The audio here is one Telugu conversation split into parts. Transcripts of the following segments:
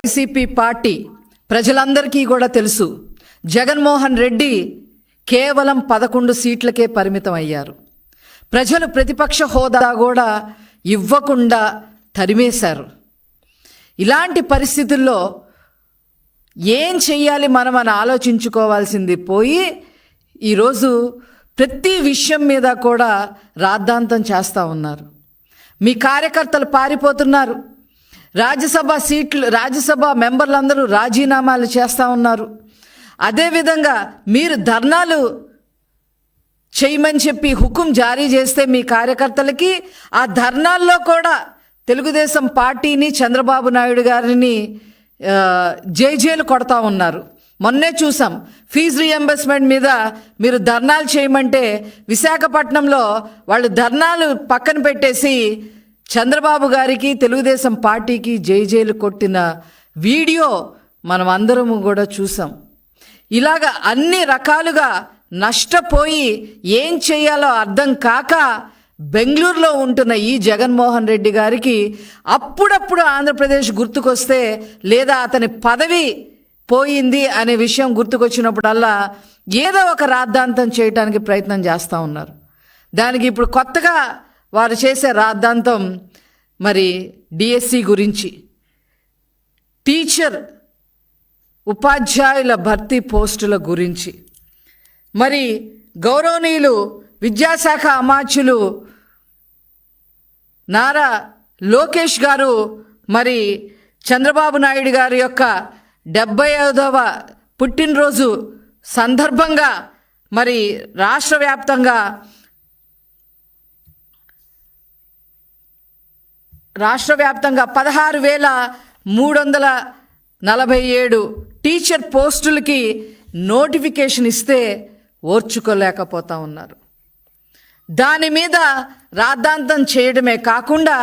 వైసీపీ పార్టీ ప్రజలందరికీ కూడా తెలుసు, జగన్మోహన్ రెడ్డి కేవలం 11 సీట్లకే పరిమితం అయ్యారు. ప్రజలు ప్రతిపక్ష హోదా కూడా ఇవ్వకుండా తరిమేశారు. ఇలాంటి పరిస్థితుల్లో ఏం చెయ్యాలి మనం అని ఆలోచించుకోవాల్సింది పోయి ఈరోజు ప్రతి విషయం మీద కూడా రాద్ధాంతం చేస్తూ ఉన్నారు. మీ కార్యకర్తలు పారిపోతున్నారు. రాజ్యసభ మెంబర్లందరూ రాజీనామాలు చేస్తూ ఉన్నారు. అదేవిధంగా మీరు ధర్నాలు చేయమని చెప్పి హుకుం జారీ చేస్తే మీ కార్యకర్తలకి ఆ ధర్నాల్లో కూడా తెలుగుదేశం పార్టీని, చంద్రబాబు నాయుడు గారిని జైలు కొడతా ఉన్నారు. మొన్నే చూసాం, ఫీజు రీఎంబర్స్మెంట్ మీద మీరు ధర్నాలు చేయమంటే విశాఖపట్నంలో వాళ్ళు ధర్నాలు పక్కన పెట్టేసి చంద్రబాబు గారికి, తెలుగుదేశం పార్టీకి జైలు కొట్టిన వీడియో మనం అందరము కూడా చూసాం. ఇలాగ అన్ని రకాలుగా నష్టపోయి ఏం చేయాలో అర్థం కాక బెంగళూరులో ఉంటున్న ఈ జగన్మోహన్ రెడ్డి గారికి అప్పుడప్పుడు ఆంధ్రప్రదేశ్ గుర్తుకొస్తే, లేదా అతని పదవి పోయింది అనే విషయం గుర్తుకొచ్చినప్పుడల్లా ఏదో ఒక రాద్ధాంతం చేయడానికి ప్రయత్నం చేస్తూ ఉన్నారు. దానికి ఇప్పుడు కొత్తగా వారు చేసే రాద్ధాంతం మరి డిఎస్సి గురించి, టీచర్ ఉపాధ్యాయుల భర్తీ పోస్టుల గురించి. మరి గౌరవనీయులు విద్యాశాఖ అమాత్యులు నారా లోకేష్ గారు మరి చంద్రబాబు నాయుడు గారి యొక్క 75వ పుట్టినరోజు సందర్భంగా మరి రాష్ట్ర వ్యాప్తంగా 16,347 టీచర్ పోస్టులకి నోటిఫికేషన్ ఇస్తే ఓర్చుకోలేకపోతా ఉన్నారు. దాని మీద రాద్ధాంతం చేయడమే కాకుండా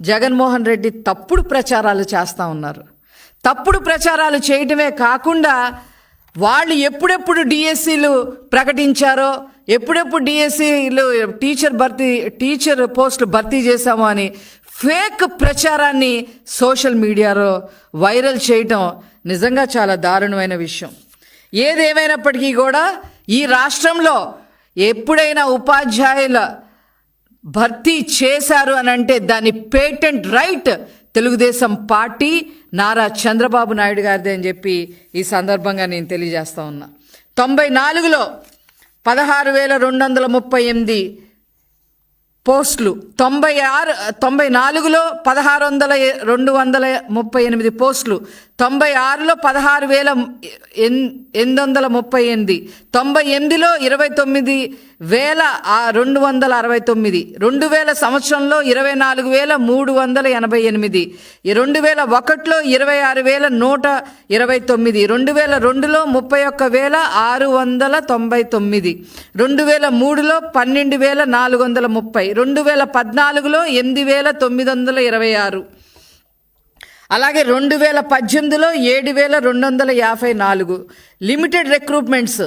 జగన్మోహన్ రెడ్డి తప్పుడు ప్రచారాలు చేస్తూ ఉన్నారు. తప్పుడు ప్రచారాలు చేయడమే కాకుండా వాళ్ళు ఎప్పుడెప్పుడు డిఎస్సీలు ప్రకటించారో, ఎప్పుడెప్పుడు డిఎస్సీలు టీచర్ పోస్టులు భర్తీ చేశామో అని ఫేక్ ప్రచారాన్ని సోషల్ మీడియాలో వైరల్ చేయటం నిజంగా చాలా దారుణమైన విషయం. ఏదేమైనప్పటికీ కూడా ఈ రాష్ట్రంలో ఎప్పుడైనా ఉపాధ్యాయుల భర్తీ చేశారు అని అంటే దాని patent right Telugu Desam party, Nara Chandrababu Naidu గారిదే అని చెప్పి ఈ సందర్భంగా నేను తెలియజేస్తా ఉన్నా. 94లో 16,238 పోస్టులు, 94లో 16,238 పోస్టులు, 96లో 16,838, 98లో 29,269, 2000 సంవత్సరంలో 24,388, 2001లో 26,129, 2002లో 31,699, 2003లో 12,430, 2014లో 8,926, అలాగే 2018లో 7,254. లిమిటెడ్ రిక్రూట్మెంట్స్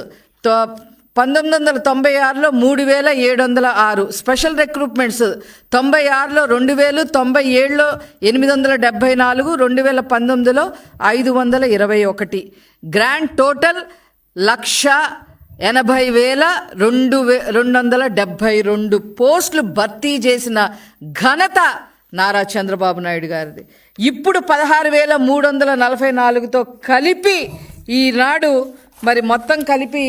1996లో 3,706. స్పెషల్ రిక్రూట్మెంట్స్ 96లో 2,000, 97లో 874, 2019లో 521. గ్రాండ్ టోటల్ 1,80,272 పోస్టులు భర్తీ చేసిన ఘనత నారా చంద్రబాబు నాయుడు గారిది. ఇప్పుడు 16,344తో కలిపి ఈనాడు మరి మొత్తం కలిపి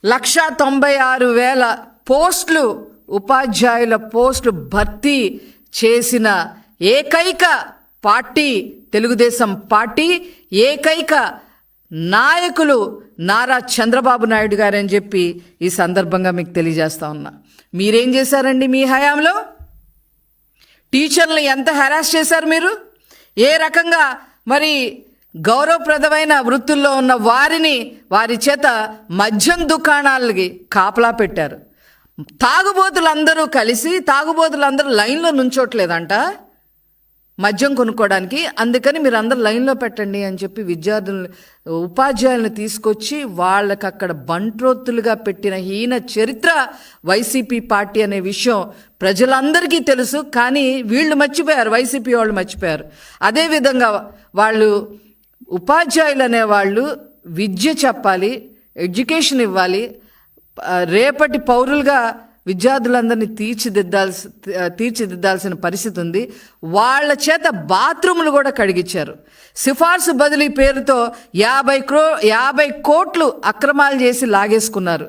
1,96,000 పోస్టులు, ఉపాధ్యాయుల పోస్టులు భర్తీ చేసిన ఏకైక పార్టీ తెలుగుదేశం పార్టీ, ఏకైక నాయకులు నారా చంద్రబాబు నాయుడు గారు అని చెప్పి ఈ సందర్భంగా మీకు తెలియజేస్తా ఉన్నా. మీరేం చేశారండి మీ హయాంలో? టీచర్లు ఎంత హెరాస్ చేశారు మీరు? ఏ రకంగా మరి గౌరవప్రదమైన వృత్తుల్లో ఉన్న వారి చేత మద్యం దుకాణాలకి కాపలా పెట్టారు. తాగుబోతులందరూ లైన్లో నుంచోట్లేదంట. మద్యం కొనుక్కోవడానికి. అందుకని మీరు అందరు లైన్లో పెట్టండి అని చెప్పి విద్యార్థులను, ఉపాధ్యాయులను తీసుకొచ్చి వాళ్ళకి అక్కడ బంట్రోత్తులుగా పెట్టిన హీన చరిత్ర వైసీపీ పార్టీ అనే విషయం ప్రజలందరికీ తెలుసు. కానీ వీళ్ళు మర్చిపోయారు, వైసీపీ వాళ్ళు మర్చిపోయారు. అదేవిధంగా వాళ్ళు ఉపాధ్యాయులు అనేవాళ్ళు విద్య చెప్పాలి, ఎడ్యుకేషన్ ఇవ్వాలి, రేపటి పౌరులుగా విద్యార్థులందరినీ తీర్చిదిద్దాల్సిన పరిస్థితి ఉంది. వాళ్ళ చేత బాత్రూములు కూడా కడిగించారు. సిఫార్సు బదిలీ పేరుతో 50 కోట్లు అక్రమాలు చేసి లాగేసుకున్నారు.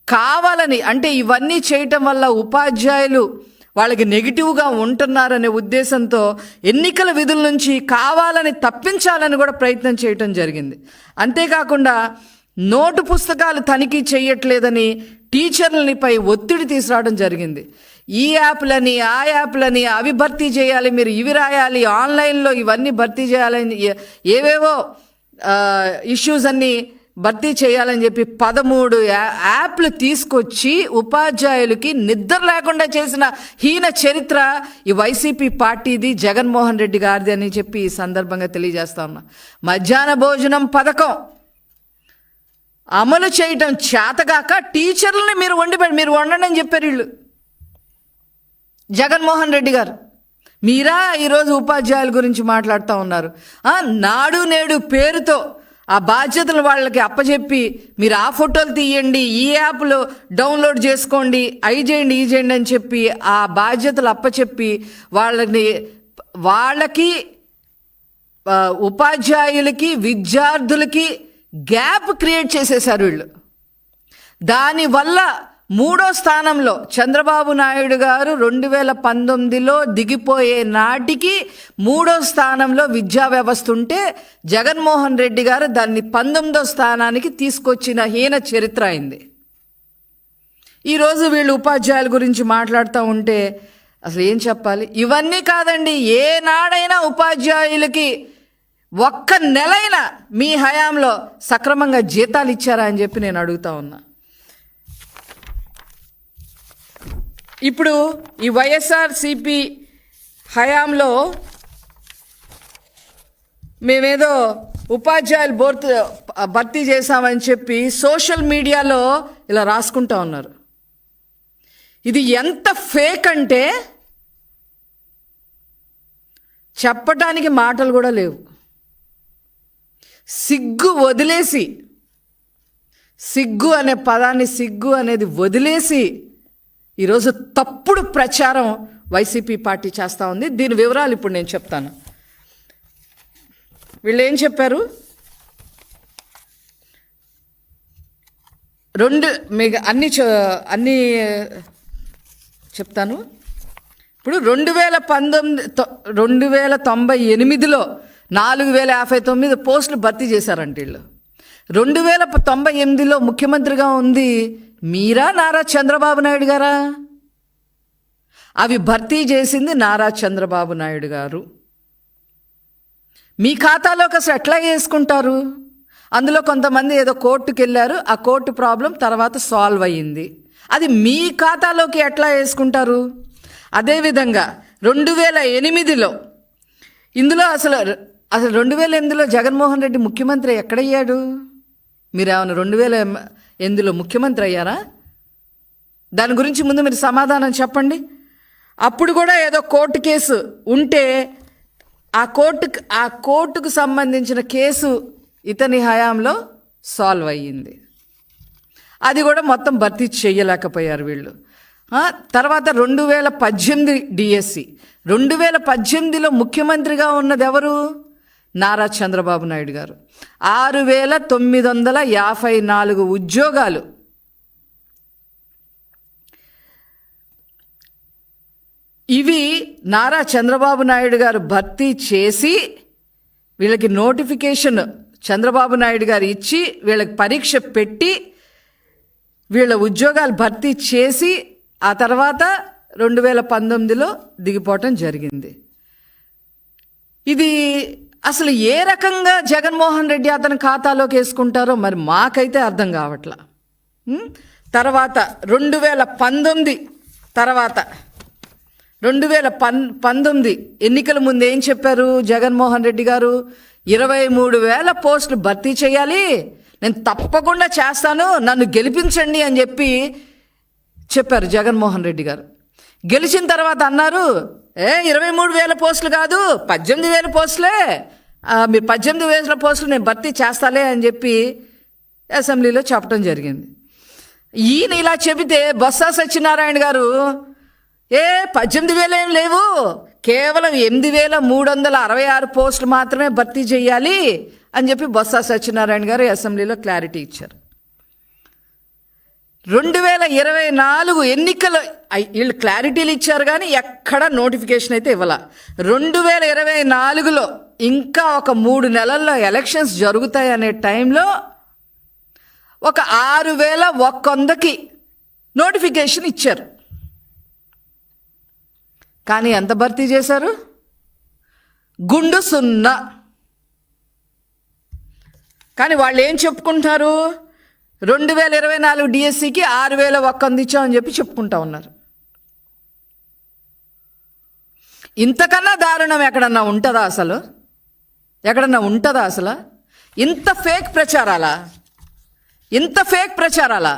కావాలని, అంటే ఇవన్నీ చేయటం వల్ల ఉపాధ్యాయులు వాళ్ళకి నెగిటివ్గా ఉంటున్నారనే ఉద్దేశంతో ఎన్నికల విధుల నుంచి కావాలని తప్పించాలని కూడా ప్రయత్నం చేయటం జరిగింది. అంతేకాకుండా నోటు పుస్తకాలు తనిఖీ చేయట్లేదని టీచర్లపై ఒత్తిడి తీసుకురావడం జరిగింది. ఈ యాప్లని, ఆ యాప్లని, అవి భర్తీ చేయాలి, మీరు ఇవి రాయాలి, ఆన్లైన్లో ఇవన్నీ భర్తీ చేయాలని, ఏవేవో ఇష్యూస్ అన్నీ భర్తీ చేయాలని చెప్పి 13 యాప్లు తీసుకొచ్చి ఉపాధ్యాయులకి నిద్ర లేకుండా చేసిన హీన చరిత్ర ఈ వైసీపీ పార్టీది, జగన్మోహన్ రెడ్డి గారిది అని చెప్పి ఈ సందర్భంగా తెలియజేస్తా ఉన్నా. మధ్యాహ్న భోజనం పథకం అమలు చేయటం చేతగాక టీచర్లని మీరు వండండి అని చెప్పారు వీళ్ళు. జగన్మోహన్ రెడ్డి గారు మీరా ఈరోజు ఉపాధ్యాయుల గురించి మాట్లాడుతూ ఉన్నారు. నాడు నేడు పేరుతో ఆ బాధ్యతలు వాళ్ళకి అప్పచెప్పి మీరు ఆ ఫోటోలు తీయండి, ఈ యాప్లో డౌన్లోడ్ చేసుకోండి, అవి చేయండి, ఈ చేయండి అని చెప్పి ఆ బాధ్యతలు అప్పచెప్పి వాళ్ళకి ఉపాధ్యాయులకి విద్యార్థులకి గ్యాప్ క్రియేట్ చేసేశారు వీళ్ళు. దానివల్ల 3వ స్థానంలో చంద్రబాబు నాయుడు గారు 2019లో దిగిపోయే నాటికి 3వ స్థానంలో విద్యా వ్యవస్థ ఉంటే జగన్మోహన్ రెడ్డి గారు దాన్ని 19వ స్థానానికి తీసుకొచ్చిన హీన చరిత్ర అయింది. ఈరోజు వీళ్ళు ఉపాధ్యాయుల గురించి మాట్లాడుతూ ఉంటే అసలు ఏం చెప్పాలి? ఇవన్నీ కాదండి, ఏనాడైనా ఉపాధ్యాయులకి ఒక్క నెలైనా మీ హయాంలో సక్రమంగా జీతాలు ఇచ్చారా అని చెప్పి నేను అడుగుతా ఉన్నా. ఇప్పుడు ఈ వైఎస్ఆర్సిపి హయాంలో మేమేదో ఉపాధ్యాయులు భర్తీ చేశామని చెప్పి సోషల్ మీడియాలో ఇలా రాసుకుంటా ఉన్నారు. ఇది ఎంత ఫేక్ అంటే చెప్పటానికి మాటలు కూడా లేవు. సిగ్గు వదిలేసి, సిగ్గు అనే పదాన్ని, సిగ్గు అనేది వదిలేసి ఈరోజు తప్పుడు ప్రచారం వైసీపీ పార్టీ చేస్తూ ఉంది. దీని వివరాలు ఇప్పుడు నేను చెప్తాను. వీళ్ళు ఏం చెప్పారు? మీకు అన్నీ చెప్తాను. ఇప్పుడు 2098లో 4059 పోస్టులు భర్తీ చేశారంట వీళ్ళు. 2098లో ముఖ్యమంత్రిగా ఉంది మీరా, నారా చంద్రబాబు నాయుడు గారా? అవి భర్తీ చేసింది నారా చంద్రబాబు నాయుడు గారు. మీ ఖాతాలోకి అసలు ఎట్లా వేసుకుంటారు? అందులో కొంతమంది ఏదో కోర్టుకు వెళ్ళారు, ఆ కోర్టు ప్రాబ్లం తర్వాత సాల్వ్ అయ్యింది. అది మీ ఖాతాలోకి ఎట్లా వేసుకుంటారు? అదేవిధంగా 2008లో ఇందులో అసలు 2008లో జగన్మోహన్ రెడ్డి ముఖ్యమంత్రి ఎక్కడయ్యాడు? మీరు ఏమైనా 2008లో ముఖ్యమంత్రి అయ్యారా? దాని గురించి ముందు మీరు సమాధానం చెప్పండి. అప్పుడు కూడా ఏదో కోర్టు కేసు ఉంటే ఆ కోర్టుకు సంబంధించిన కేసు ఇతని హయాంలో సాల్వ్ అయ్యింది. అది కూడా మొత్తం భర్తీ చేయలేకపోయారు వీళ్ళు. తర్వాత 2018 డిఎస్సి, 2018లో ముఖ్యమంత్రిగా ఉన్నది ఎవరు? నారా చంద్రబాబు నాయుడు గారు. 6954 ఉద్యోగాలు ఇవి నారా చంద్రబాబు నాయుడు గారు భర్తీ చేసి వీళ్ళకి నోటిఫికేషన్ చంద్రబాబు నాయుడు గారు ఇచ్చి వీళ్ళకి పరీక్ష పెట్టి వీళ్ళ ఉద్యోగాలు భర్తీ చేసి ఆ తర్వాత 2019లో దిగిపోవటం జరిగింది. ఇది అసలు ఏ రకంగా జగన్మోహన్ రెడ్డి అతని ఖాతాలోకి వేసుకుంటారో మరి మాకైతే అర్థం కావట్లా. తర్వాత 2019 తర్వాత 2019 ఎన్నికల ముందు ఏం చెప్పారు జగన్మోహన్ రెడ్డి గారు? 23,000 పోస్టులు భర్తీ చేయాలి, నేను తప్పకుండా చేస్తాను, నన్ను గెలిపించండి అని చెప్పారు జగన్మోహన్ రెడ్డి గారు. గెలిచిన తర్వాత అన్నారు, 23,000 పోస్టులు కాదు, 18,000 పోస్టులే, మీరు 18,000 పోస్టులు నేను భర్తీ చేస్తాలే అని చెప్పి అసెంబ్లీలో చెప్పడం జరిగింది. ఈయన ఇలా చెబితే బొత్స సత్యనారాయణ గారు 18,000 ఏం లేవు, కేవలం 8,366 పోస్టులు మాత్రమే భర్తీ చేయాలి అని చెప్పి బొత్స సత్యనారాయణ గారు అసెంబ్లీలో క్లారిటీ ఇచ్చారు. 2024 ఎన్నికలు వీళ్ళు క్లారిటీలు ఇచ్చారు కానీ ఎక్కడ నోటిఫికేషన్ అయితే ఇవ్వాల. 2024లో ఇంకా ఒక 3 నెలల్లో ఎలక్షన్స్ జరుగుతాయనే టైంలో ఒక 6,100కి నోటిఫికేషన్ ఇచ్చారు. కానీ ఎంత భర్తీ చేశారు? గుండు 0. కానీ వాళ్ళు ఏం చెప్పుకుంటున్నారు? 2024 డిఎస్సికి 6,100 ఇచ్చామని చెప్పి చెప్పుకుంటా ఉన్నారు. ఇంతకన్నా దారుణం ఎక్కడన్నా ఉంటుందా అసలు? ఎక్కడన్నా ఉంటుందా అసలు? ఇంత ఫేక్ ప్రచారాలా?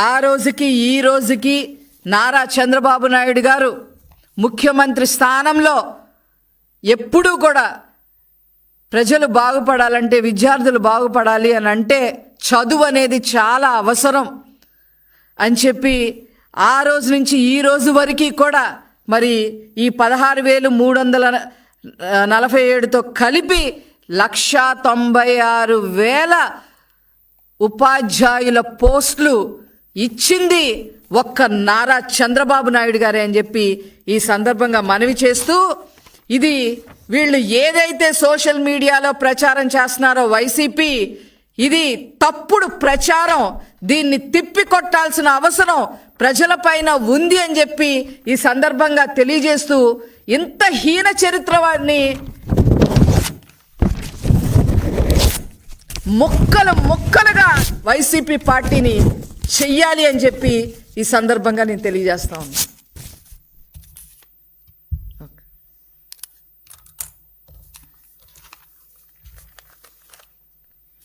ఆ రోజుకి ఈ రోజుకి నారా చంద్రబాబు నాయుడు గారు ముఖ్యమంత్రి స్థానంలో ఎప్పుడూ కూడా ప్రజలు బాగుపడాలంటే, విద్యార్థులు బాగుపడాలి అని అంటే చదువు అనేది చాలా అవసరం అని చెప్పి ఆ రోజు నుంచి ఈ రోజు వరకు కూడా మరి ఈ 16,347తో కలిపి 1,96,000 ఉపాధ్యాయుల పోస్టులు ఇచ్చింది ఒక్క నారా చంద్రబాబు నాయుడు గారే అని చెప్పి ఈ సందర్భంగా మనవి చేస్తూ, ఇది వీళ్ళు ఏదైతే సోషల్ మీడియాలో ప్రచారం చేస్తున్నారో వైసీపీ, ఇది తప్పుడు ప్రచారం, దీన్ని తిప్పికొట్టాల్సిన అవసరం ప్రజలపైన ఉంది అని చెప్పి ఈ సందర్భంగా తెలియజేస్తూ, ఇంత హీన చరిత్ర వాడిని ముక్కలుగా వైసీపీ పార్టీని చెయ్యాలి అని చెప్పి ఈ సందర్భంగా నేను తెలియజేస్తా ఉన్నాను.